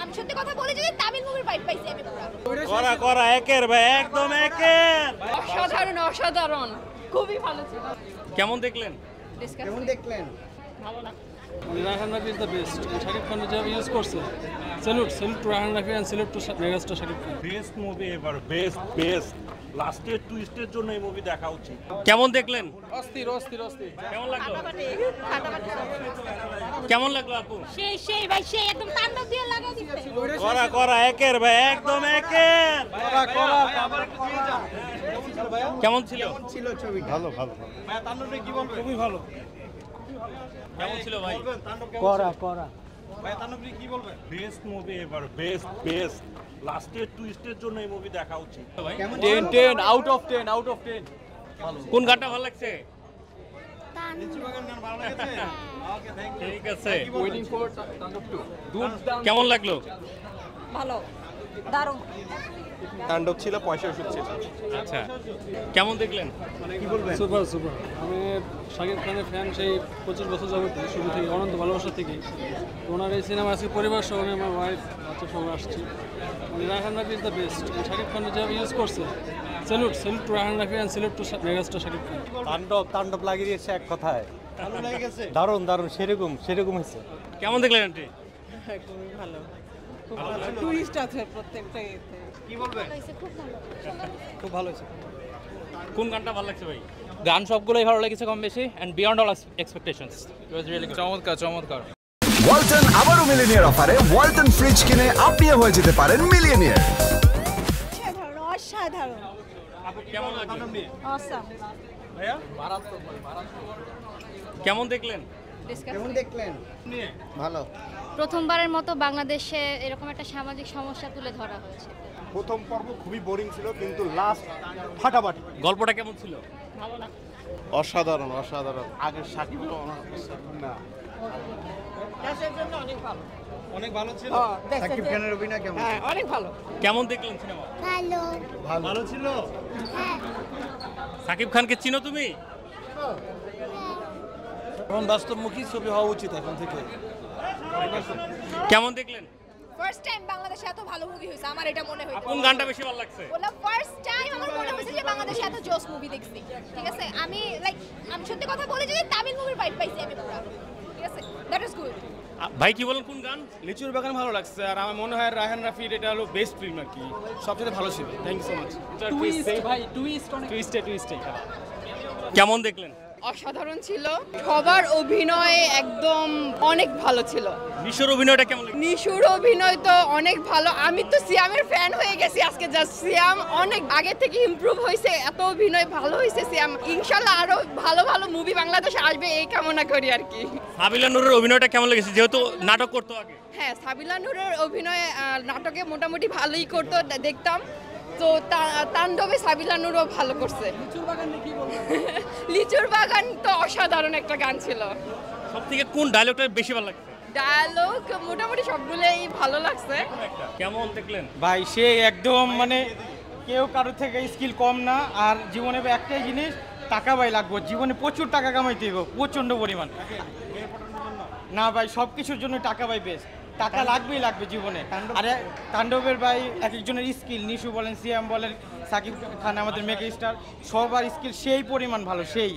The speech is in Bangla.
আমি সত্যি কথা বলি যদি তামিল মুভির ভাইব পাইছি আমি পুরো করা করা একের ভাই একদম একের অসাধারণ অসাধারণ খুবই ভালো ছিল কেমন দেখলেন কেমন দেখলেন? ভালো না Raihan Rafi is the best Shakib Khan যেভাবে ইউজ করছে salute to Raihan Rafi and salute to megastar Shakib Khan best movie এবার বেস্ট লাস্টের টুইস্টের জন্য এই মুভি দেখা উচিত কেমন দেখলেন অস্থির অস্থির অস্থির কেমন লাগলো ফাটাফাটি কেমন লাগলো আপু সেই ভাই সেই একদম তাণ্ডব দিয়ে লাগাই দিচ্ছে করা করা একের ভাই একদম একের কেমন ছিল ছিল ছবি ভালো ভালো খুবই ভালো কেমন ছিল ভাই করা বেস্ট মুভি এবার বেস্ট লাস্টের টুইস্টের জন্য এই মুভি দেখা উচিত ভাই 10 আউট অফ 10 কোন গানটা ভালো লাগছে ঠিক আছে ওয়েটিং ফর তাণ্ডব 2 কেমন লাগলো ভালো দারুণ তাণ্ডব ছিল পয়সা ওষুধ ছিল। আচ্ছা কেমন দেখলেন সুপার আমি শাকিব খানের ফ্যান সেই 25 বছর যাবত শুরু থেকে অনন্ত ভালোবাসা থেকে ওনার এই সিনেমা আজকে পরিবার সহ আমি আমার ওয়াইফ বাচ্চা সহ আসছি Raihan Rafi is the best Shakib Khan যেভাবে ইউজ করছে salute to Raihan Rafi and salute to megastar Shakib Khan তাণ্ডব লাগিয়ে দিয়েছে এক কথায়। ভালো লেগে গেছে? দারুণ সেরকম হয়েছে। কেমন দেখলেন আন্টি খুবই ভালো টুইস্ট আছে প্রত্যেকটা ইয়েতে খুব ভালো হয়েছে। কোন গানটা ভালো লাগছে ভাই গান সবগুলোই ভালো লেগেছে কম বেশি and beyond all expectations it was really good চমৎকার ওয়ালটন আবারও মিলিনিয়ার অফারে ওয়ালটন ফ্রিজ কিনে আপনিও হয়ে যেতে পারেন মিলিয়নিয়ার। অসাধারণ আপু কেমন লাগলো অসাম ভাইয়া কেমন দেখলেন কেমন দেখলেন? ভালো। প্রথমবারের মতো বাংলাদেশে এরকম একটা সামাজিক সমস্যা তুলে ধরা হয়েছে। প্রথম পর্ব খুবই বোরিং ছিল কিন্তু লাস্ট ফাটাফাটি। গল্পটা কেমন ছিল ভালো না অসাধারণ আগে সাকিব না অনেক ভালো ছিল সাকিব খানের অভিনয় কেমন? হ্যাঁ অনেক ভালো কেমন দেখলেন সিনেমা ভালো ছিল। সাকিব খানকে চিনো তুমি এখন বাস্তবমুখী ছবি হওয়া উচিত এখন থেকে কেমন দেখলেন ফার্স্ট টাইম বাংলাদেশে এত ভালো মুভি হয়েছে আমার এটা মনে হয়েছে কোন গানটা বেশি ভালো লাগছে বললাম ফার্স্ট টাইম আমার মনে হয়েছে যে বাংলাদেশে এত জোস মুভি দেখছি ঠিক আছে আমি সত্যি কথা বলি যদি তামিল মুভির ভাইব পাইছি আমি পুরো ঠিক আছে দ্যাট ইজ গুড ভাই কি বলেন কোন গান লিচুর বাগান ভালো লাগছে আর আমার মনে হয় রায়হান রাফির এটা হলো বেস্ট ফিল্ম আর কি সবচেয়ে ভালো ছিল থ্যাংক ইউ সো মাচ টুইস্টে কেমন দেখলেন অসাধারণ ছিল সবার অভিনয় একদম অনেক ভালো ছিল নিশোর অভিনয়টা কেমন লাগলো নিশুর অভিনয় তো অনেক ভালো আমি তো সিয়ামের ফ্যান হয়ে গেছি আজকে জাস্ট সিয়াম অনেক আগে থেকে ইমপ্রুভ হয়েছে এত অভিনয় ভালো হয়েছে সিয়াম ইনশাল্লাহ আরো ভালো ভালো মুভি বাংলাদেশে আসবে এই কামনা করি আর কি সাবিলা নূরের অভিনয়টা কেমন লেগেছে যেহেতু নাটক করতো আগে হ্যাঁ সাবিলা নূরের অভিনয় নাটকে মোটামুটি ভালোই করতো দেখতাম তো তাণ্ডবে সাবিলা নূরও ভালো করছে লিচুর বাগান তো অসাধারণ একটা গান ছিল সবথেকে কোন ডায়লগটা বেশি ভালো লাগছে ডায়ালগ মোটামুটি সবগুলোই ভালো লাগছে কেমন দেখলেন ভাই সে একদম মানে কেউ কারো থেকে স্কিল কম না আর জীবনে একটাই জিনিস টাকা ভাই লাগবে জীবনে প্রচুর টাকা কামাইতে হবে প্রচণ্ড পরিমাণ না ভাই সব কিছুর জন্য টাকা ভাই বেস্ট টাকা লাগবে জীবনে আরে তাণ্ডবের ভাই এক একজনের স্কিল নিশু বলেন সিয়াম বলেন সাকিব খান আমাদের মেগা স্টার সবার স্কিল সেই পরিমাণ ভালো সেই